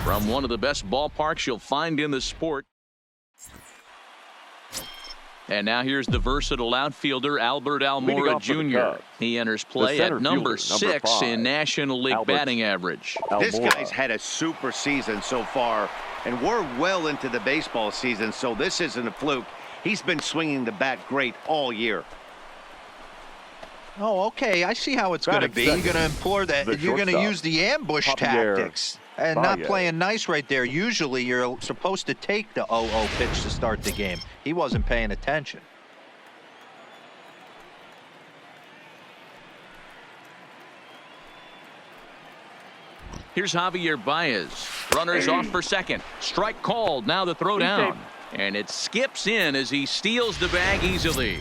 from one of the best ballparks you'll find in the sport. And now here's the versatile outfielder Albert Almora Jr. He enters play at number 6 in National League batting average. This guy's had a super season so far, and we're well into the baseball season, so this isn't a fluke. He's been swinging the bat great all year. Oh, okay. I see how it's going to be. You're going to implore that. You're going to use the ambush tactics and not playing nice right there. Usually, you're supposed to take the 0-0 pitch to start the game. He wasn't paying attention. Here's Javier Baez. Runners off for second. Strike called. Now the throw down. And it skips in as he steals the bag easily.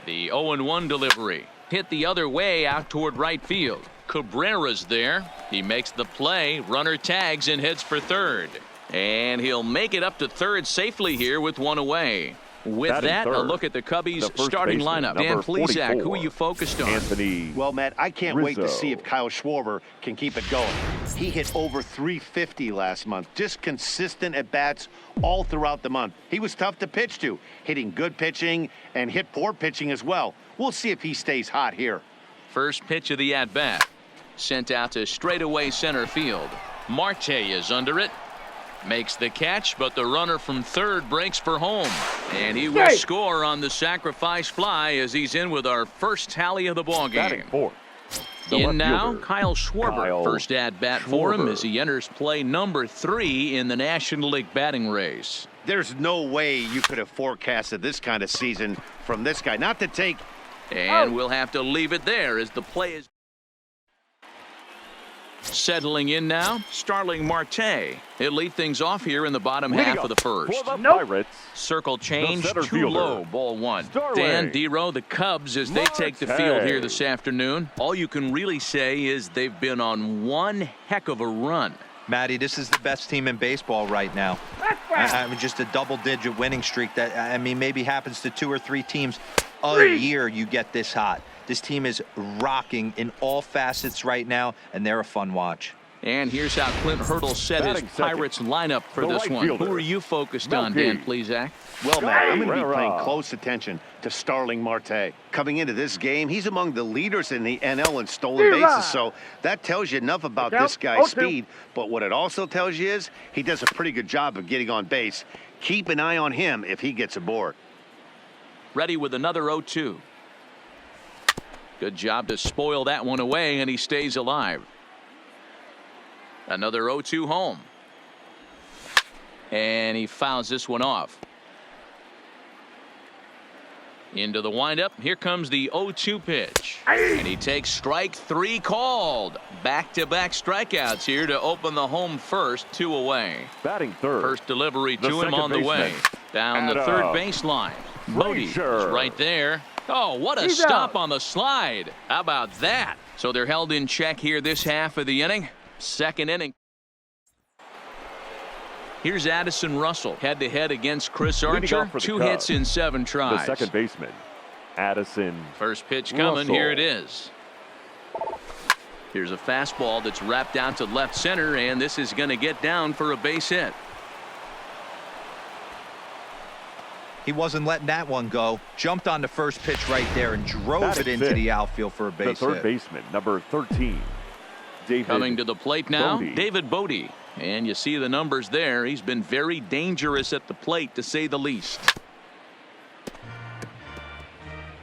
The 0-1 delivery. Hit the other way out toward right field. Cabrera's there. He makes the play. Runner tags and heads for third. And he'll make it up to third safely here with one away. With that, a look at the Cubbies' starting lineup. Dan Plesac, who are you focused on? Well, Matt, I can't wait to see if Kyle Schwarber can keep it going. He hit over 350 last month. Just consistent at-bats all throughout the month. He was tough to pitch to, hitting good pitching and hit poor pitching as well. We'll see if he stays hot here. First pitch of the at-bat. Sent out to straightaway center field. Marte is under it. Makes the catch, but the runner from third breaks for home. And he will score on the sacrifice fly as he's in with our first tally of the ballgame. In now, Kyle Schwarber. First at-bat for him as he enters play number 3 in the National League batting race. There's no way you could have forecasted this kind of season from this guy. Not to take... And we'll have to leave it there as the play is... Settling in now, Starling Marte. He'll lead things off here in the bottom half of the first. Circle change, too low, ball 1. Dan Dero, the Cubs, as they take the field here this afternoon. All you can really say is they've been on one heck of a run. Matty, this is the best team in baseball right now. I mean, just a double-digit winning streak that, I mean, maybe happens to 2 or 3 teams a year you get this hot. This team is rocking in all facets right now, and they're a fun watch. And here's how Clint Hurdle set his Pirates lineup for this one. Who are you focused on, Dan Plesac? Well, Matt, I'm going to be paying close attention to Starling Marte. Coming into this game, he's among the leaders in the NL in stolen bases, so that tells you enough about this guy's speed. But what it also tells you is he does a pretty good job of getting on base. Keep an eye on him if he gets aboard. Ready with another 0-2. Good job to spoil that one away, and he stays alive. Another 0-2 home. And he fouls this one off. Into the windup. Here comes the 0-2 pitch. And he takes strike 3 called. Back-to-back strikeouts here to open the home first. 2 away. Batting third. First delivery to him on the way. Down the third baseline. Bodie is right there. Oh, what a stop on the slide. How about that? So they're held in check here this half of the inning. Second inning. Here's Addison Russell head-to-head against Chris Archer. 2 hits in 7 tries. The second baseman, Addison First pitch coming. Russell. Here it is. Here's a fastball that's wrapped out to left center, and this is going to get down for a base hit. He wasn't letting that one go. Jumped on the first pitch right there and drove it into the outfield for a base hit. The third baseman, number 13, David Coming to the plate now, Bodie. David Bodie. And you see the numbers there. He's been very dangerous at the plate, to say the least.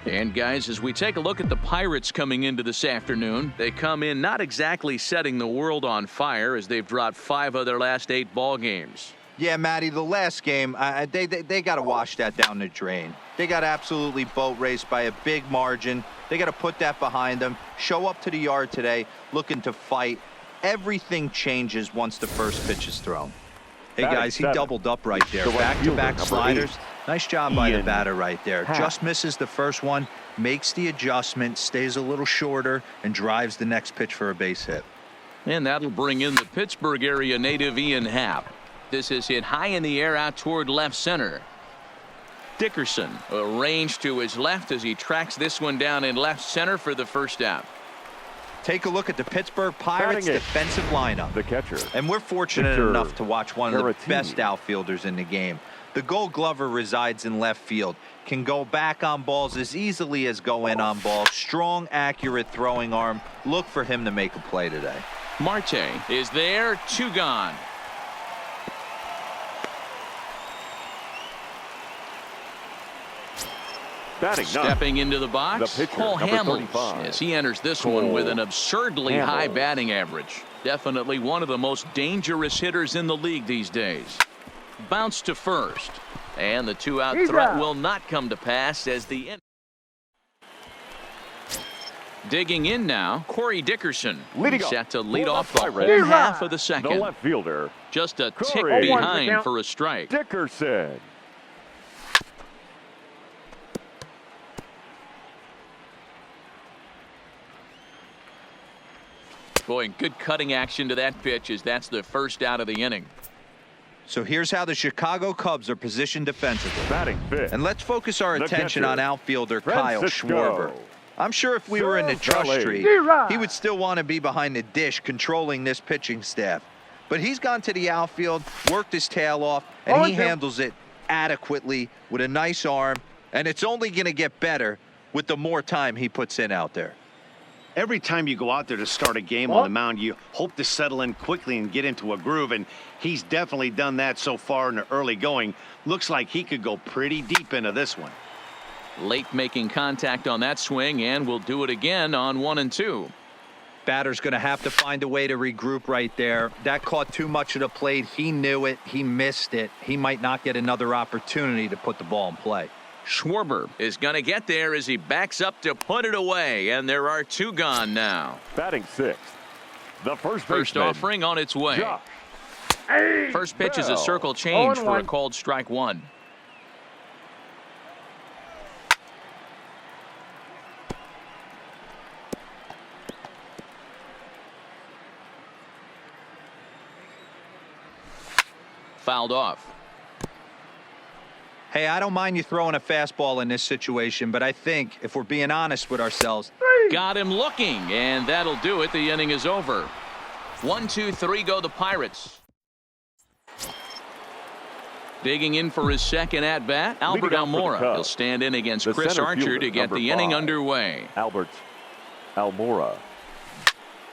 And guys, as we take a look at the Pirates coming into this afternoon, they come in not exactly setting the world on fire, as they've dropped 5 of their last 8 ball games. Yeah, Matty, the last game, they got to wash that down the drain. They got absolutely boat raced by a big margin. They got to put that behind them. Show up to the yard today looking to fight. Everything changes once the first pitch is thrown. Hey, guys, he doubled up right there. Back-to-back sliders. Nice job by the batter right there. Just misses the first one, makes the adjustment, stays a little shorter, and drives the next pitch for a base hit. And that'll bring in the Pittsburgh area native Ian Happ. This is hit high in the air out toward left center. Dickerson arranged to his left as he tracks this one down in left center for the first out. Take a look at the Pittsburgh Pirates defensive lineup. The catcher. And we're fortunate enough to watch one of the best outfielders in the game. The Gold Glover resides in left field. Can go back on balls as easily as go in on balls. Strong, accurate throwing arm. Look for him to make a play today. Marte is there, 2 gone. Stepping into the box, Cole Hamels, as he enters this one with an absurdly high batting average. Definitely one of the most dangerous hitters in the league these days. Bounce to first, and the 2-out threat will not come to pass as the digging in now, Corey Dickerson set to lead off the whole half of the second. The left fielder, just a tick behind for a strike. Dickerson. Boy, good cutting action to that pitch as that's the first out of the inning. So here's how the Chicago Cubs are positioned defensively. Batting fifth. And let's focus our attention catcher, on outfielder Kyle Schwarber. I'm sure if we were in the trust Charlie. tree, he would still want to be behind the dish controlling this pitching staff. But he's gone to the outfield, worked his tail off, and he handles it adequately with a nice arm. And it's only going to get better with the more time he puts in out there. Every time you go out there to start a game on the mound, you hope to settle in quickly and get into a groove, and he's definitely done that so far in the early going. Looks like he could go pretty deep into this one. Late making contact on that swing, and will do it again on 1 and 2. Batter's going to have to find a way to regroup right there. That caught too much of the plate. He knew it. He missed it. He might not get another opportunity to put the ball in play. Schwarber is going to get there as he backs up to put it away, and there are 2 gone now. Batting sixth, the first offering on its way. First pitch is a circle change for a called strike 1. Fouled off. Hey, I don't mind you throwing a fastball in this situation, but I think if we're being honest with ourselves. Got him looking, and that'll do it. The inning is over. 1, 2, 3 go the Pirates. Digging in for his second at-bat, Albert Almora. He'll stand in against Chris Archer to get the inning underway. Albert Almora.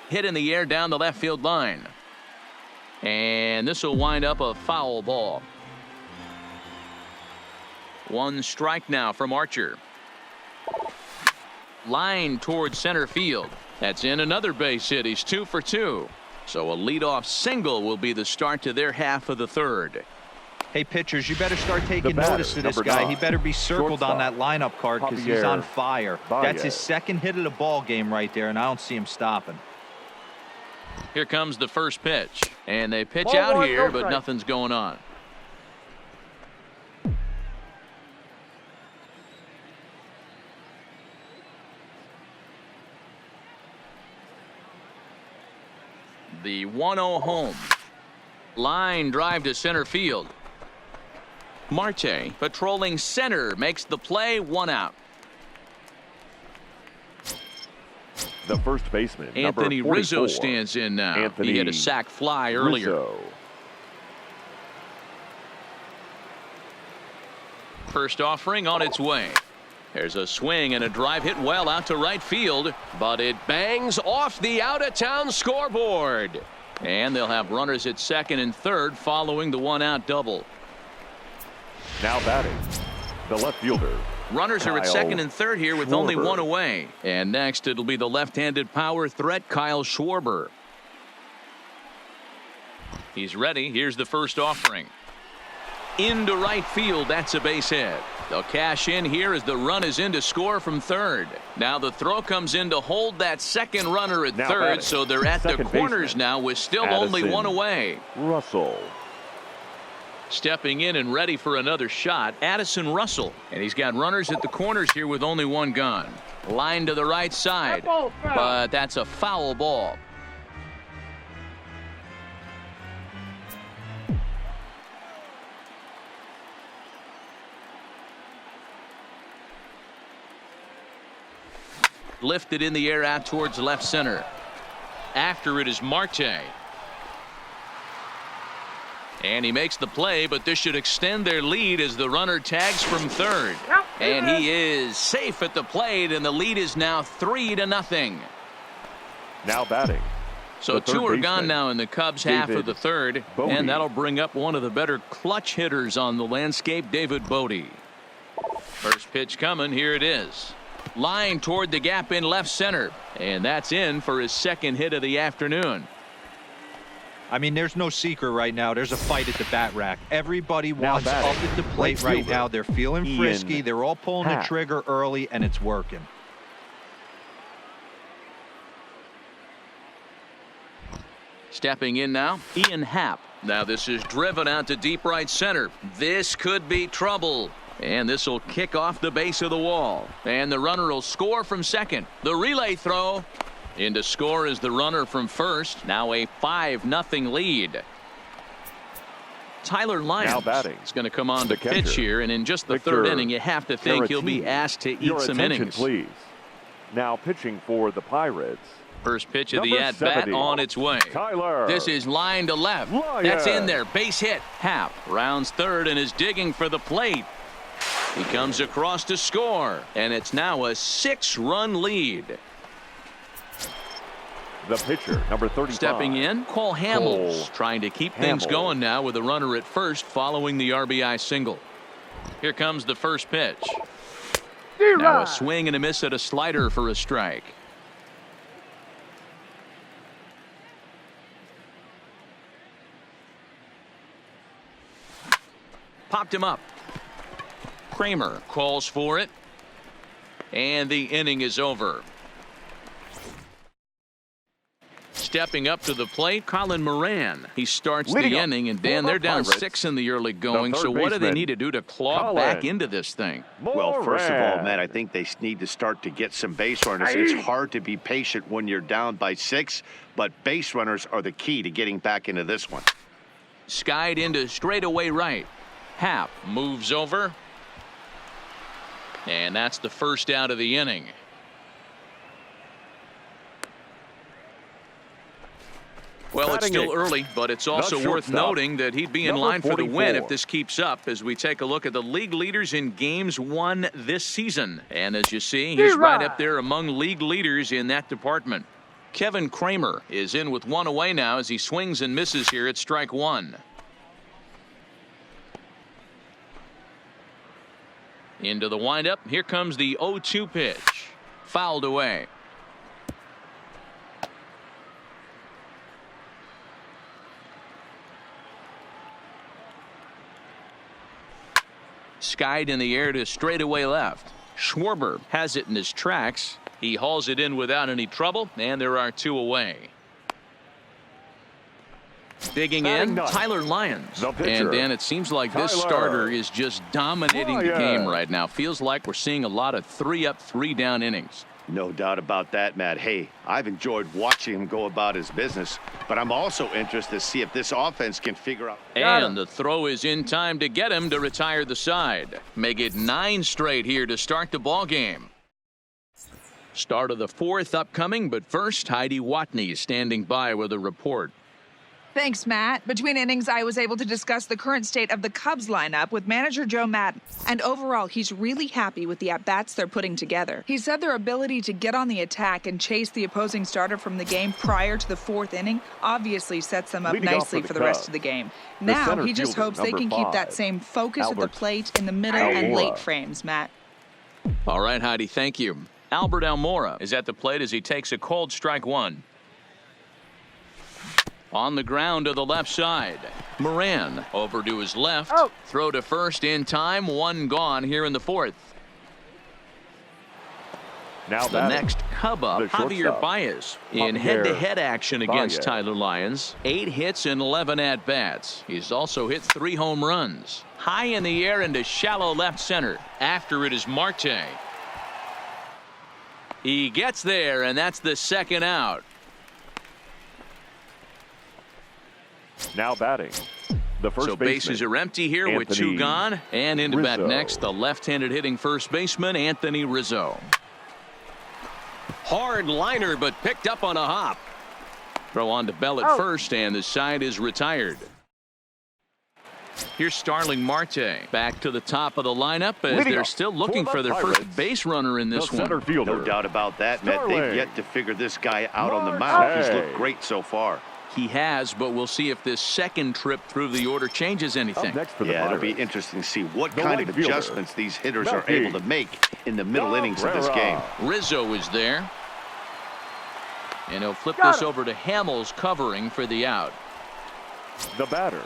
Hit in the air down the left field line. And this will wind up a foul ball. 1 strike now from Archer. Line towards center field. That's in another base hit. He's 2 for 2. So a leadoff single will be the start to their half of the third. Hey, pitchers, you better start taking notice of this guy. He better be circled on that lineup card because he's on fire. That's his second hit of the ball game right there, and I don't see him stopping. Here comes the first pitch. And they pitch out here, but nothing's going on. The 1-0 home. Line drive to center field. Marte patrolling center makes the play, 1 out. The first baseman, Anthony number 44, Rizzo stands in now. He had a sac fly earlier. Rizzo. First offering on its way. There's a swing and a drive hit well out to right field, but it bangs off the out-of-town scoreboard. And they'll have runners at second and third following the 1-out double. Now batting, the left fielder. Runners are at second and third here with only 1 away. And next it'll be the left-handed power threat, Kyle Schwarber. He's ready. Here's the first offering. Into right field. That's a base hit. They'll cash in here as the run is in to score from third. Now the throw comes in to hold that second runner at third, so they're at the corners now with still only 1 away. Russell. Stepping in and ready for another shot, Addison Russell. And he's got runners at the corners here with only 1 gone. Line to the right side, but that's a foul ball. Lifted in the air out towards left center. After it is Marte. And he makes the play, but this should extend their lead as the runner tags from third. And he is safe at the plate, and the lead is now 3-0. Now batting. So two are gone now in the Cubs half of the third, Bodie. and that'll bring up one of the better clutch hitters on the landscape, David Bodie. First pitch coming, here it is. Line toward the gap in left center, and that's in for his second hit of the afternoon. I mean, there's no secret right now. There's a fight at the bat rack. Everybody wants up at the plate right now. They're feeling frisky. They're all pulling the trigger early, and it's working. Stepping in now, Ian Happ. Now this is driven out to deep right center. This could be trouble. And this will kick off the base of the wall. And the runner will score from second. The relay throw. In to score is the runner from first. Now a 5-0 lead. Tyler Lyons is going to come on to pitch here. And in just the third inning, you have to think he'll be asked to eat some innings. Please. Now pitching for the Pirates. First pitch of the at-bat on its way. Tyler. This is line to left. Lyons. That's in there. Base hit. Happ rounds third and is digging for the plate. He comes across to score. And it's now a 6-run lead. The pitcher, number 35. Stepping in, Cole Hamels, trying to keep things going now with a runner at first following the RBI single. Here comes the first pitch. Now a swing and a miss at a slider for a strike. Popped him up. Kramer calls for it. And the inning is over. Stepping up to the plate, Colin Moran. He starts the inning, and Dan, they're down 6 in the early going. So what do they need to do to claw back into this thing? Well, first of all, Matt, I think they need to start to get some base runners. It's hard to be patient when you're down by 6, but base runners are the key to getting back into this one. Skied into straightaway right. Happ moves over. And that's the first out of the inning. Well, it's still early, but it's also worth noting that he'd be in line for the win if this keeps up as we take a look at the league leaders in games won this season. And as you see, he's right up there among league leaders in that department. Kevin Kramer is in with one away now as he swings and misses here at strike one. Into the windup. Here comes the 0-2 pitch. Fouled away. Skied in the air to straightaway left. Schwarber has it in his tracks. He hauls it in without any trouble, and there are 2 away. Digging in, Tyler Lyons. And Dan, it seems like this starter is just dominating the game right now. Feels like we're seeing a lot of 3-up, 3-down innings. No doubt about that, Matt. Hey, I've enjoyed watching him go about his business, but I'm also interested to see if this offense can figure out. And the throw is in time to get him to retire the side. Make it 9 straight here to start the ball game. Start of the 4th upcoming, but first, Heidi Watney standing by with a report. Thanks, Matt. Between innings, I was able to discuss the current state of the Cubs lineup with manager Joe Maddon. And overall, he's really happy with the at-bats they're putting together. He said their ability to get on the attack and chase the opposing starter from the game prior to the 4th inning obviously sets them up nicely for the rest of the game. Now, he just hopes they can keep that same focus at the plate in the middle and late frames, Matt. All right, Heidi, thank you. Albert Almora is at the plate as he takes a cold strike one. On the ground to the left side. Moran over to his left. Throw to first in time. 1 gone here in the 4th. Now the next Cub up, Javier Baez, in head-to-head action against Tyler Lyons. 8 hits and 11 at-bats. He's also hit 3 home runs. High in the air into shallow left center. After it is Marte. He gets there, and that's the second out. Now batting. The first so bases are empty here Anthony with 2 gone. And into Rizzo. bat next, the left-handed hitting first baseman, Anthony Rizzo. Hard liner, but picked up on a hop. Throw on to Bell at first, and the side is retired. Here's Starling Marte back to the top of the lineup as they're still looking for their first base runner in this one. No doubt about that, Matt. They've yet to figure this guy out on the mound. He's looked great so far. He has, but we'll see if this second trip through the order changes anything. Yeah, it'll be interesting to see what kind of adjustments these hitters are able to make in the middle innings of this game. Rizzo is there. And he'll flip this over to Hamels covering for the out. The batter,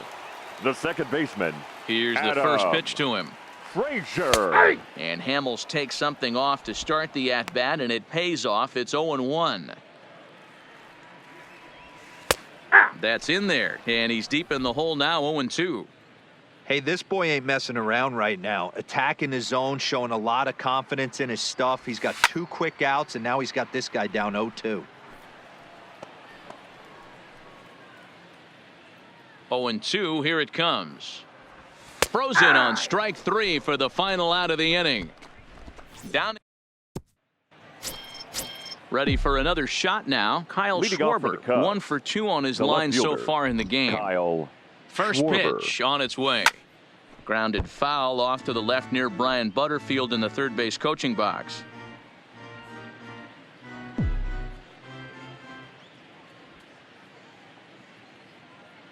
the second baseman. Here's the first pitch to him. Frazier. And Hamels takes something off to start the at-bat, and it pays off. It's 0-1. That's in there, and he's deep in the hole now, 0-2. Hey, this boy ain't messing around right now. Attacking his zone, showing a lot of confidence in his stuff. He's got 2 quick outs, and now he's got this guy down 0-2. 0-2, here it comes. Frozen on strike 3 for the final out of the inning. Down. Ready for another shot now. Kyle Schwarber, 1 for 2 on his line so far in the game. Kyle First Schwarber. pitch on its way. Grounded foul off to the left near Brian Butterfield in the third base coaching box.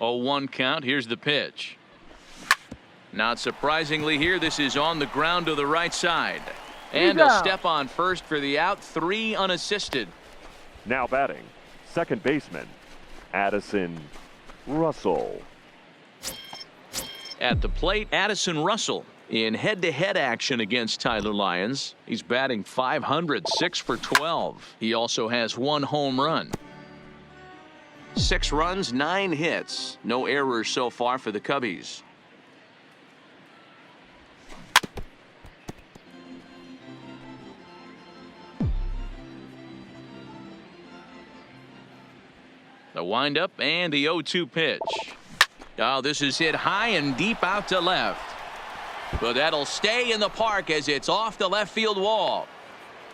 Oh, 1 count. Here's the pitch. Not surprisingly here, this is on the ground to the right side. And a step on first for the out, 3 unassisted. Now batting, second baseman, Addison Russell. At the plate, Addison Russell in head-to-head action against Tyler Lyons. He's batting .500, 6 for 12. He also has 1 home run. 6 runs, 9 hits. No errors so far for the Cubbies. The windup and the 0-2 pitch. Oh, this is hit high and deep out to left. But that'll stay in the park as it's off the left field wall.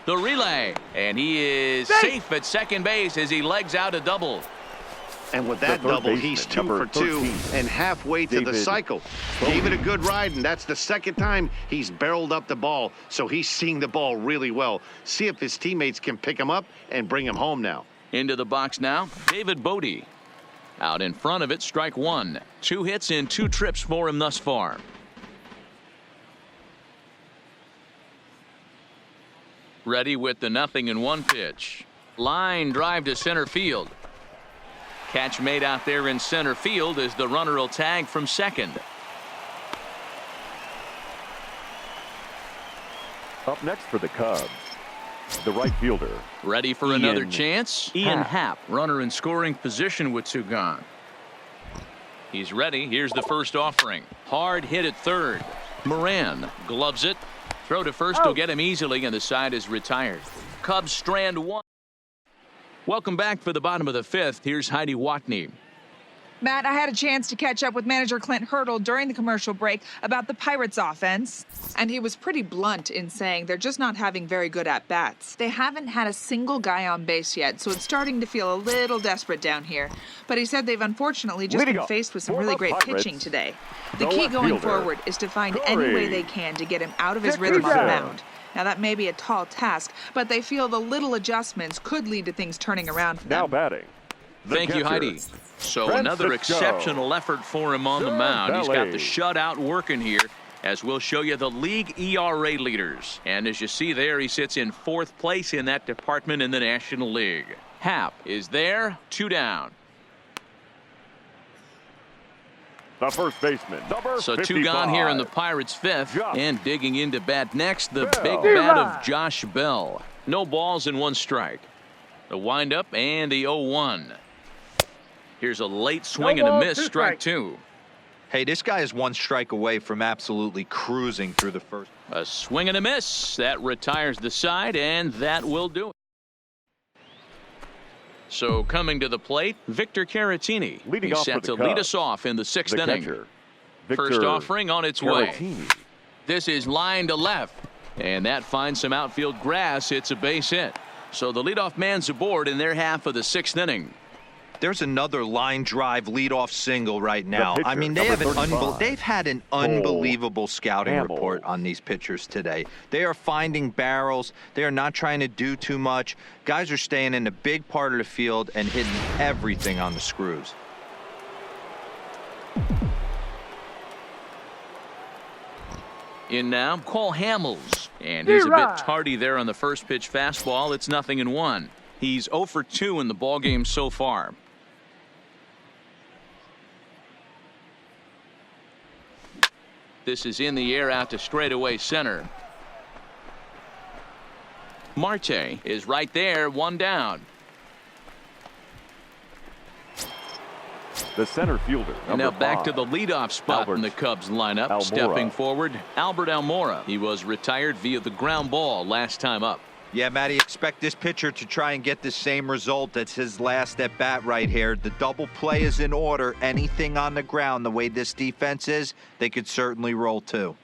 The relay, and he is safe at second base as he legs out a double. And with that double, he's 2 for 2 and halfway to the cycle. Gave it a good ride, and that's the second time he's barreled up the ball. So he's seeing the ball really well. See if his teammates can pick him up and bring him home now. Into the box now, David Bodie. Out in front of it, strike 1. 2 hits in 2 trips for him thus far. Ready with the 0-1 pitch. Line drive to center field. Catch made out there in center field as the runner will tag from second. Up next for the Cubs, the right fielder. Ready for another chance. Ian Happ, runner in scoring position with 2 gone. He's ready. Here's the first offering. Hard hit at third. Moran gloves it. Throw to first will get him easily, and the side is retired. Cubs strand 1. Welcome back for the bottom of the 5th. Here's Heidi Watney. Matt, I had a chance to catch up with manager Clint Hurdle during the commercial break about the Pirates offense, and he was pretty blunt in saying they're just not having very good at-bats. They haven't had a single guy on base yet, so it's starting to feel a little desperate down here. But he said they've unfortunately just been faced with some really great pitching today. The key going forward is to find any way they can to get him out of his rhythm on the mound. Now, that may be a tall task, but they feel the little adjustments could lead to things turning around for them. Now batting. Thank you, Heidi. So another exceptional effort for him on the mound. He's got the shutout working here, as we'll show you the league ERA leaders. And as you see there, he sits in 4th place in that department in the National League. Happ is there, 2 down. The first baseman, number So 55. 2 gone here in the Pirates' 5th. And digging into bat next, the big bat of Josh Bell. No balls and 1 strike. The windup and the 0-1. Here's a late swing and a miss, strike 2. Hey, this guy is 1 strike away from absolutely cruising through the first. A swing and a miss. That retires the side, and that will do it. So coming to the plate, Victor Caratini. He's set to lead us off in the 6th inning. First offering on its way. This is line to left, and that finds some outfield grass. It's a base hit. So the leadoff man's aboard in their half of the 6th inning. There's another line drive leadoff single right now. pitcher, I mean, they've had an unbelievable scouting Hamill. report on these pitchers today. They are finding barrels. They are not trying to do too much. Guys are staying in the big part of the field and hitting everything on the screws. In now, Cole Hamels. And he's a bit tardy there on the first pitch fastball. It's 0-1. He's 0 for 2 in the ballgame so far. This is in the air out to straightaway center. Marte is right there, 1 down. The center fielder, Now back 5. to the leadoff spot in the Cubs lineup. Almora. Stepping forward, Albert Almora. He was retired via the ground ball last time up. Yeah, Matty, expect this pitcher to try and get the same result. That's his last at bat right here. The double play is in order. Anything on the ground, the way this defense is, they could certainly roll too.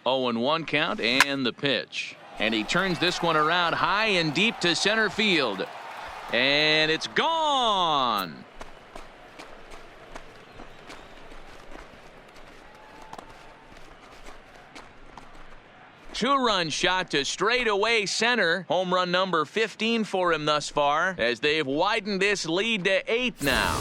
0-1 count and the pitch. And he turns this one around high and deep to center field. And it's gone. Two-run shot to straightaway center. Home run number 15 for him thus far, as they've widened this lead to 8 now.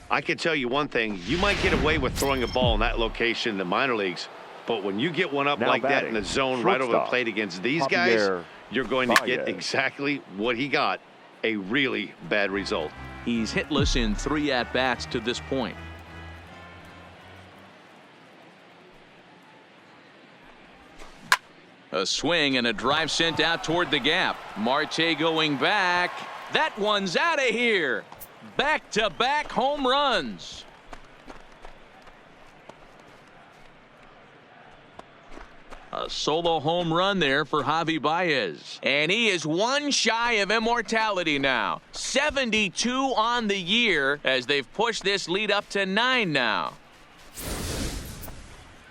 I can tell you one thing. You might get away with throwing a ball in that location in the minor leagues, but when you get one up Now like that batting, in the zone right over the shortstop, plate against these Javier guys, you're going to get Baez. exactly what he got, a really bad result. He's hitless in 3 at-bats to this point. A swing and a drive sent out toward the gap. Marte going back. That one's out of here. Back-to-back home runs. A solo home run there for Javi Baez. And he is 1 shy of immortality now. 72 on the year as they've pushed this lead up to 9 now.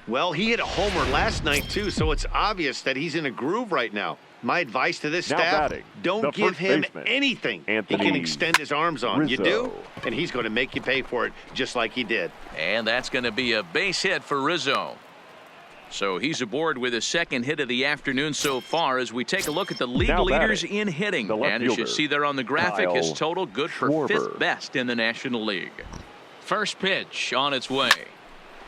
Well, he hit a homer last night, too, so it's obvious that he's in a groove right now. My advice to this Now staff, batting, don't the give first him baseman, anything he Anthony can extend his arms on. You do, Rizzo. and he's going to make you pay for it just like he did. And that's going to be a base hit for Rizzo. So he's aboard with his 2nd hit of the afternoon so far as we take a look at the league Now leaders batting, in hitting. the left And as you fielder, see there on the graphic, his Kyle total good for Schwarber. 5th best in the National League. First pitch on its way.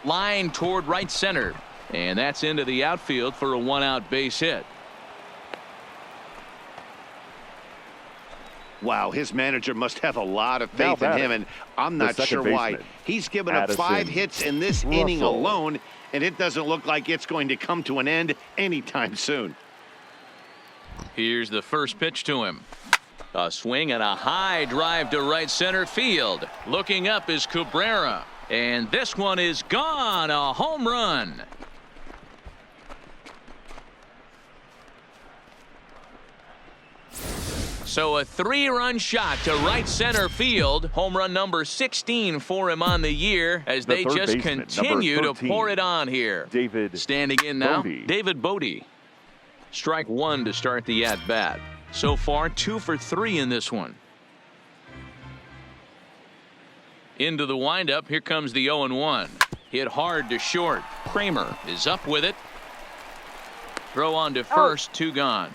Line toward right center. And that's into the outfield for a 1-out base hit. Wow, his manager must have a lot of Now faith in him, batting, and I'm the not second sure why. baseman, He's given up 5 Addison hits in this inning Russell. alone, and it doesn't look like it's going to come to an end anytime soon. Here's the first pitch to him. A swing and a high drive to right center field. Looking up is Cabrera. And this one is gone. A home run. So a 3-run shot to right center field. Home run number 16 for him on the year as The they third just baseman, continue number to 13, pour it on here. David Standing in now, Bodie. David Bodie. Strike 1 to start the at-bat. So far, 2 for 3 in this one. Into the windup. Here comes the 0-1. Hit hard to short. Kramer is up with it. Throw on to first. 2 gone.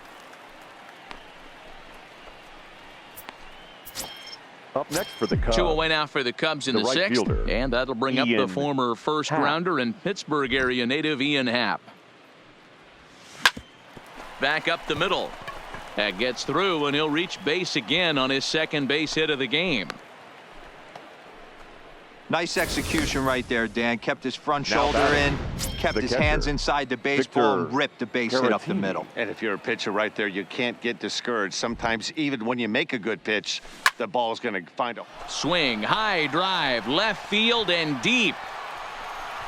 Up next for the Cubs. 2 away now for the Cubs in The the right 6th. fielder, And that'll bring up the Ian former first Happ. rounder and Pittsburgh area native Ian Happ. Back up the middle. That gets through, and he'll reach base again on his 2nd base hit of the game. Nice execution right there, Dan. Kept his front Now shoulder batting, in, kept the his catcher, hands inside the baseball, Victor and ripped the base hit up the Caratini. middle. And if you're a pitcher right there, you can't get discouraged. Sometimes even when you make a good pitch, the ball's going to find a... Swing, high drive, left field and deep.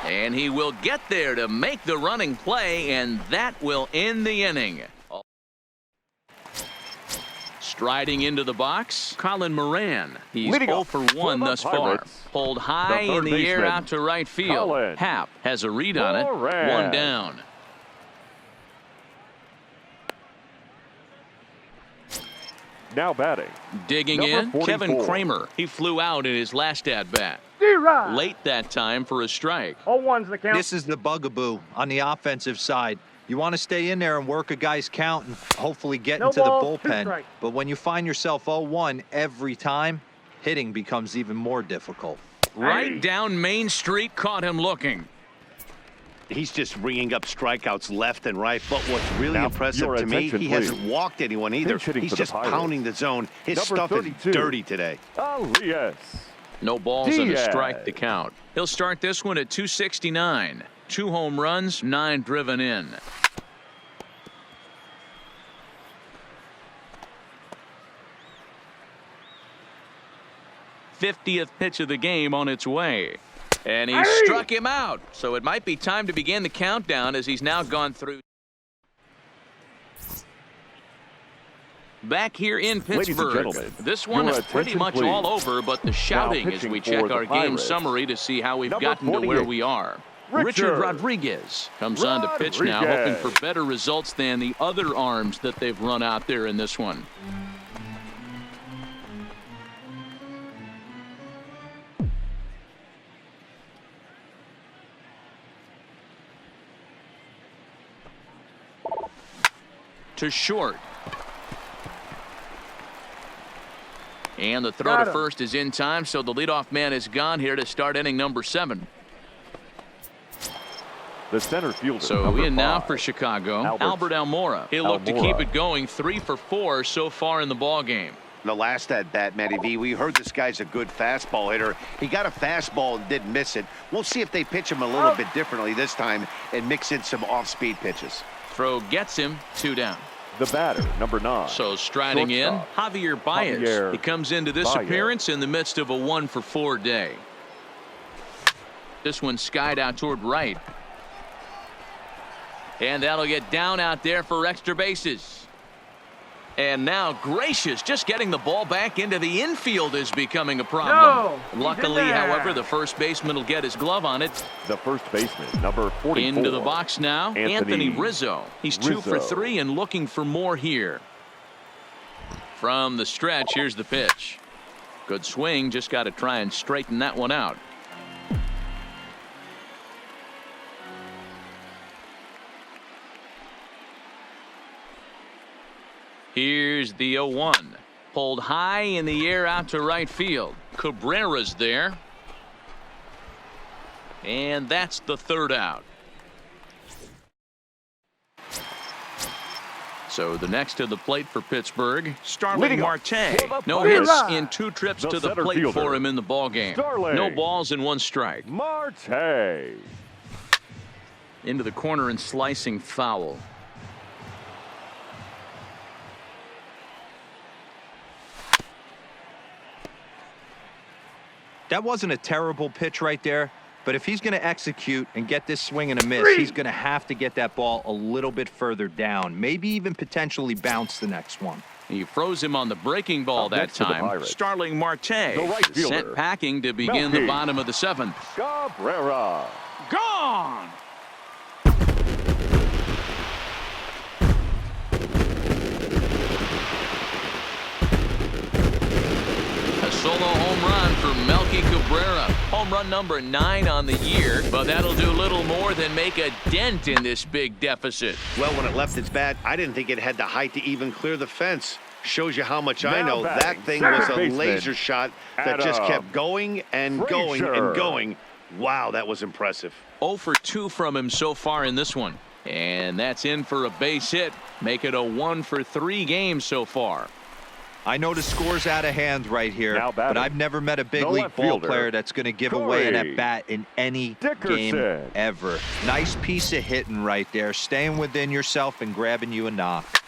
And he will get there to make the running play, and that will end the inning. Striding into the box, Colin Moran. He's Leading 0 off for 1 for the thus far. Pirates, Pulled high the in third the air baseman, out to right field. Colin Happ has a read on it. Moran. 1 down. Now batting. Digging Number in, 44. Kevin Kramer. He flew out in his last at-bat. Late that time for a strike. 0-1's the count. This is the bugaboo on the offensive side. You want to stay in there and work a guy's count and hopefully get No into the balls, 2 bullpen. strikes. But when you find yourself 0-1 every time, hitting becomes even more difficult. Right down Main Street, caught him looking. He's just ringing up strikeouts left and right. But what's really Now, impressive your to me, attention, he please. hasn't walked anyone either. Pinch hitting He's for the just Pirates. pounding the zone. His Number stuff 32. is dirty today. Alias. No balls and a Diaz. strike to count. He'll start this one at 269. 2 home runs, 9 driven in. '50th pitch of the game on its way. And he struck him out. So it might be time to begin the countdown as he's now gone through. Back here in Ladies and Pittsburgh. gentlemen, This one your is pretty attention, much please. all over, but the shouting as pitching we for check the our game Pirates, summary to see how we've number gotten to where 48, we are. Richard Rodriguez comes on to pitch now, hoping for better results than the other arms that they've run out there in this one. To short. And the throw to first is in time, so the leadoff man is gone here to start inning number 7. The center fielder. So number in now 5. for Chicago, Albert Almora. He'll look to Almora. keep it going, 3 for 4 so far in the ball game. The last at bat, Matty V, we heard this guy's a good fastball hitter. He got a fastball and didn't miss it. We'll see if they pitch him a little bit differently this time and mix in some off-speed pitches. Throw gets him, 2 down. The batter, number 9. So striding Shortstop. in, Javier Baez. Javier He comes into this Baez. appearance in the midst of a 1 for 4 day. This one skied out toward right. And that'll get down out there for extra bases. And now Gracious just getting the ball back into the infield is becoming a problem. Luckily, however, the first baseman will get his glove on it. The first baseman, number 44. Into the box now, Anthony Rizzo. He's 2 for Rizzo. 3 and looking for more here. From the stretch, here's the pitch. Good swing, just got to try and straighten that one out. Here's the 0-1. Pulled high in the air out to right field. Cabrera's there. And that's the 3rd out. So the next to the plate for Pittsburgh, Starling Leading off Marte. for the No Pirates. hits in 2 trips The to the center plate fielder, for him in the ball game. Starling. No balls and 1 strike. Marte. Into the corner and slicing foul. That wasn't a terrible pitch right there, but if he's going to execute and get this swing and a miss, he's going to have to get that ball a little bit further down, maybe even potentially bounce the next one. He froze him on the breaking ball Up that next to the time. Pirates. Starling Marte right fielder, sent packing to begin the Melky. bottom of the 7th. Cabrera. Gone. A solo home run for Melky Cabrera. Home run number 9 on the year, but that'll do little more than make a dent in this big deficit. Well, when it left its bat, I didn't think it had the height to even clear the fence. Shows you how much I Now know. batting, That thing second was a baseman, laser shot that just Adam kept going and going Frazier. and going. Wow, that was impressive. 0 for 2 from him so far in this one. And that's in for a base hit. Make it a 1 for 3 game so far. I know the score's out of hand right here, Now batting, but I've never met a big the league left ball fielder, player that's going to give away an Corey at-bat in any game Dickerson. ever. Nice piece of hitting right there, staying within yourself and grabbing you a knock.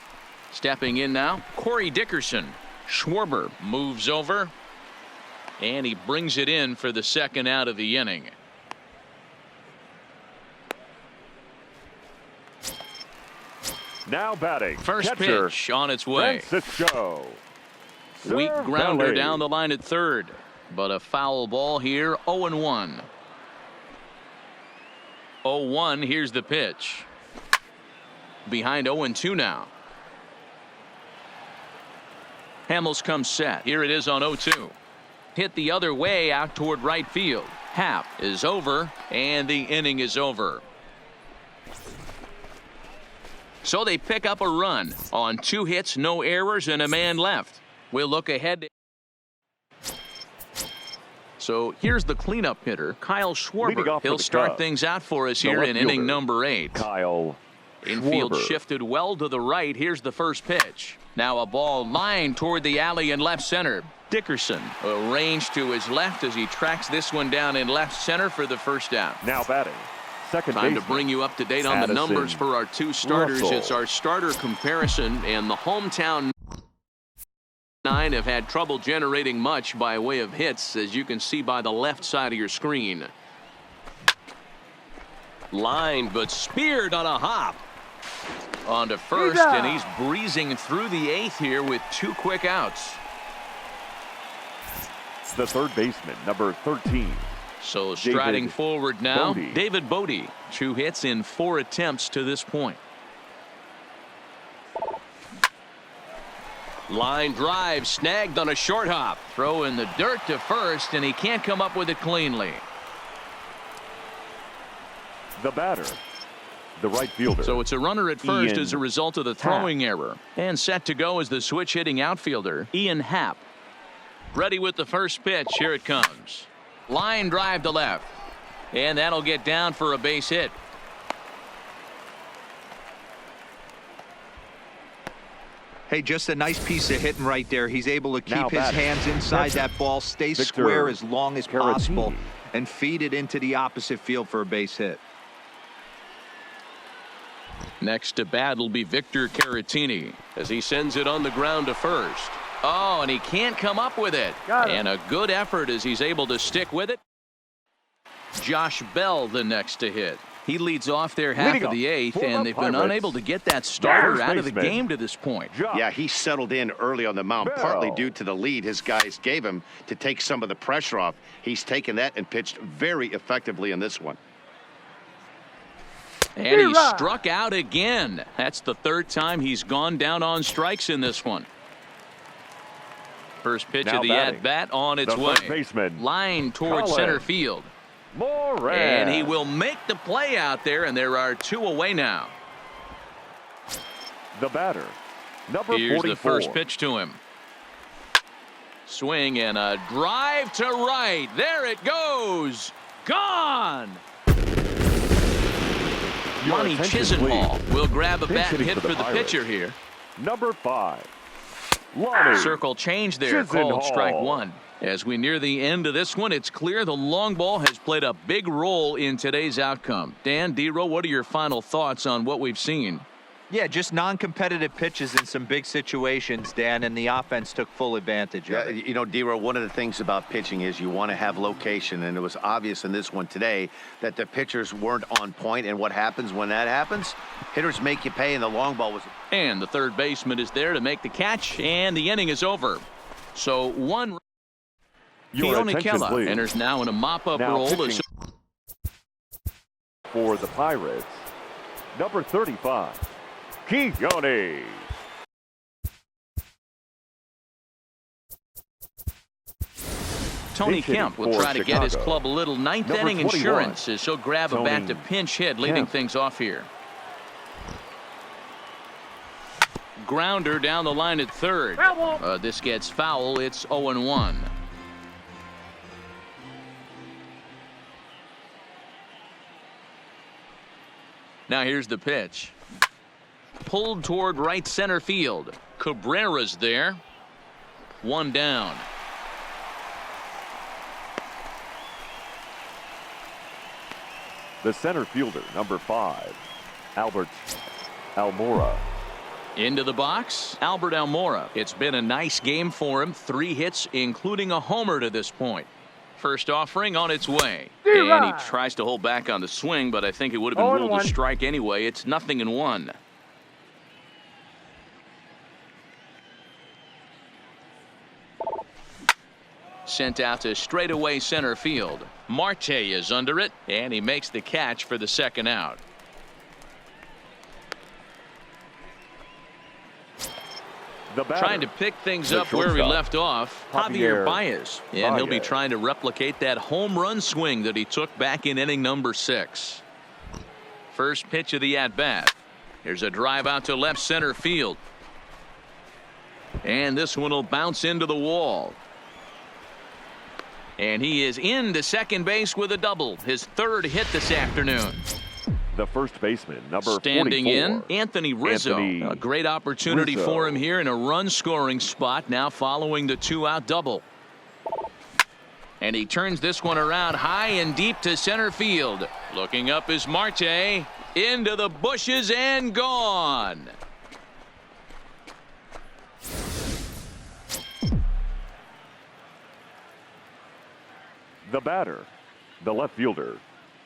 Stepping in now, Corey Dickerson. Schwarber moves over, and he brings it in for the 2nd out of the inning. Now batting. First catcher, pitch on its way. Francisco. Weak grounder Cervelli. down the line at 3rd, but a foul ball here. 0-1. 0-1. Here's the pitch. Behind 0-2 now. Hamels comes set. Here it is on 0-2. Hit the other way out toward right field. Happ is over, and the inning is over. So they pick up a run on 2 hits, no errors, and a man left. We'll look ahead. So here's the cleanup hitter, Kyle Schwarber. He'll start things out for us here in inning number 8. Kyle Infield Schwarber. shifted well to the right. Here's the first pitch. Now a ball lined toward the alley in left center. Dickerson arranged to his left as he tracks this one down in left center for the first out. Now batting. Second Time to baseman, bring you up to date on the Addison numbers for our 2 starters. Russell. It's our starter comparison, and the hometown 9 have had trouble generating much by way of hits, as you can see by the left side of your screen. Lined but speared on a hop. On to first, and he's breezing through the 8th here with 2 quick outs. The third baseman, number 13. So striding David forward now, Bodie. David Bodie. 2 hits in 4 attempts to this point. Line drive snagged on a short hop. Throw in the dirt to first, and he can't come up with it cleanly. The batter, the right fielder. So it's a runner at first Ian as a result of the throwing error. And set to go is the switch hitting outfielder, Ian Happ. Ready with the first pitch. Here it comes. Line drive to left. And that'll get down for a base hit. Hey, just a nice piece of hitting right there. He's able to Now keep his batting. hands inside that ball, stay Victor square as long as possible, Caratini. and feed it into the opposite field for a base hit. Next to bat will be Victor Caratini as he sends it on the ground to first. Oh, and he can't come up with it. And a good effort as he's able to stick with it. Josh Bell the next to hit. He leads off their half Leading of the off 8th, for and the they've been Pirates, unable to get that starter first out of the baseman, game to this point. Josh Yeah, he settled in early on the mound, Bell. partly due to the lead his guys gave him to take some of the pressure off. He's taken that and pitched very effectively in this one. And he struck out again. That's the 3rd time he's gone down on strikes in this one. First pitch Now of the batting, at-bat on its the way. first baseman, Line towards Colin center field. Moran. And he will make the play out there, and there are 2 away now. The batter, number Here's 44. the first pitch to him. Swing and a drive to right. There it goes. Gone. Your Lonnie attention, Chisenhall please. will grab a Pinch bat hitting hit for the for the Pirates. pitcher here. Number 5. Lonnie. Circle change there, called Chisenhall. strike 1. As we near the end of this one, it's clear the long ball has played a big role in today's outcome. Dan, D-Row, what are your final thoughts on what we've seen? Yeah, just non-competitive pitches in some big situations, Dan, and the offense took full advantage of Yeah, it. you know, D-Row, one of the things about pitching is you want to have location, and it was obvious in this one today that the pitchers weren't on point, and what happens when that happens? Hitters make you pay, and the long ball was... And the third baseman is there to make the catch, and the inning is over. So one... Your Keone attention, Kela please. enters now in a mop-up Now role. pitching for the Pirates, number 35, Keone. Tony Pinch hitting Kemp will for try to get his Chicago. club a little ninth Number inning 21, insurance as he'll grab a bat Tony to pinch hit, leading Kemp. things off here. Grounder down the line at third. This gets foul. It's 0-1. Now here's the pitch. Pulled toward right center field. Cabrera's there. 1 down. The center fielder, number 5, Albert Almora. Into the box, Albert Almora. It's been a nice game for him. 3 hits, including a homer to this point. First offering on its way. And he tries to hold back on the swing, but I think it would have been ruled a strike anyway. It's 0-1. Sent out to straightaway center field. Marte is under it, and he makes the catch for the second out. The batter, trying to pick things the up where we shortstop, left off. Javier Baez. And he'll be Baez. trying to replicate that home run swing that he took back in inning number 6. First pitch of the at-bat. Here's a drive out to left center field. And this one will bounce into the wall. And he is into second base with a double. His 3rd hit this afternoon. The first baseman, number Standing 44, in, Anthony Rizzo. Anthony A great opportunity Rizzo. for him here in a run-scoring spot now following the 2-out double. And he turns this one around high and deep to center field. Looking up is Marte. Into the bushes and gone. The batter, the left fielder,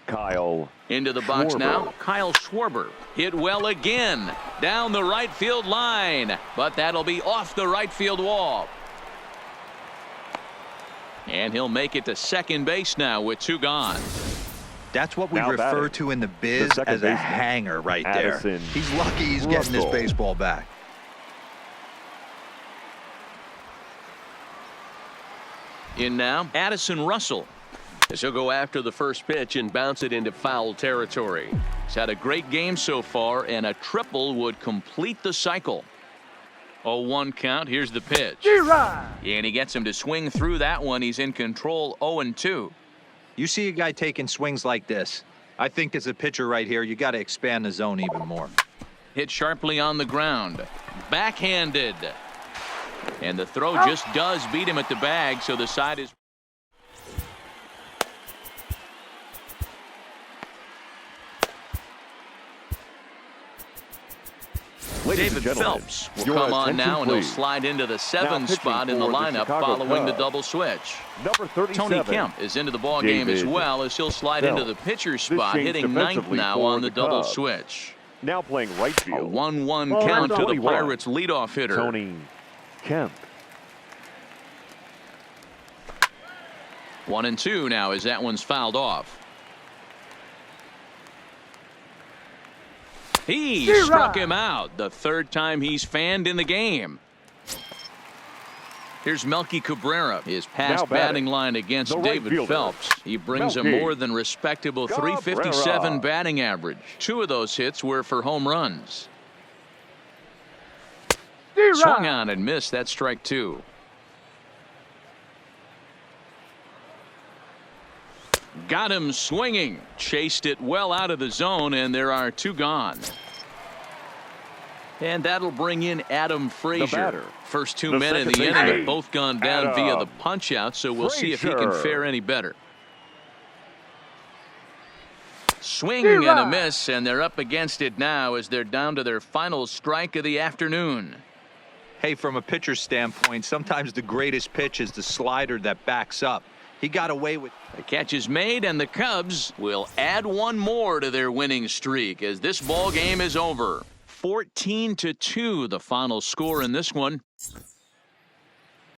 Kyle Into the box Schwarber. now, Kyle Schwarber. Hit well again. Down the right field line. But that'll be off the right field wall. And he'll make it to second base now with 2 gone. That's what we Now refer batting, to in the biz the second as a baseman, hanger right Addison there. He's lucky he's getting this Russell. baseball back. In now, Addison Russell. As he'll go after the first pitch and bounce it into foul territory. He's had a great game so far, and a triple would complete the cycle. 0-1 count. Here's the pitch. And he gets him to swing through that one. He's in control. 0-2. You see a guy taking swings like this. I think as a pitcher right here, you got to expand the zone even more. Hit sharply on the ground. Backhanded. And the throw just does beat him at the bag, so the side is. Ladies David and gentlemen, Phelps will your come on attention, now, and he'll please. slide into the 7 pitching spot in the for the lineup Chicago following the Cubs, double switch. Number 37, Tony Kemp is into the ball game as David well, as he'll slide into the pitcher spot, changed hitting 9th defensively now for on the the double Cubs. switch. now playing right A field. 1-1 count to the 21. Pirates leadoff hitter. Tony Kemp. 1-2 now as that one's fouled off. He struck him out, the 3rd time he's fanned in the game. Here's Melky Cabrera, his past Now batting, batting line against the right David fielder, Phelps. He brings a Melky more than respectable Cabrera. .357 batting average. 2 of those hits were for home runs. Swung on and missed. That's strike 2. Got him swinging. Chased it well out of the zone, and there are 2 gone. And that'll bring in Adam Frazier. batter, First 2 the men in the second inning baseman, have both gone down Adam via the punch-out, so we'll see if he can Frazier. fare any better. Swing and a miss, and they're up against it now as they're down to their final strike of the afternoon. Hey, from a pitcher's standpoint, sometimes the greatest pitch is the slider that backs up. He got away with. The catch is made, and the Cubs will add 1 more to their winning streak as this ball game is over. 14-2 the final score in this one.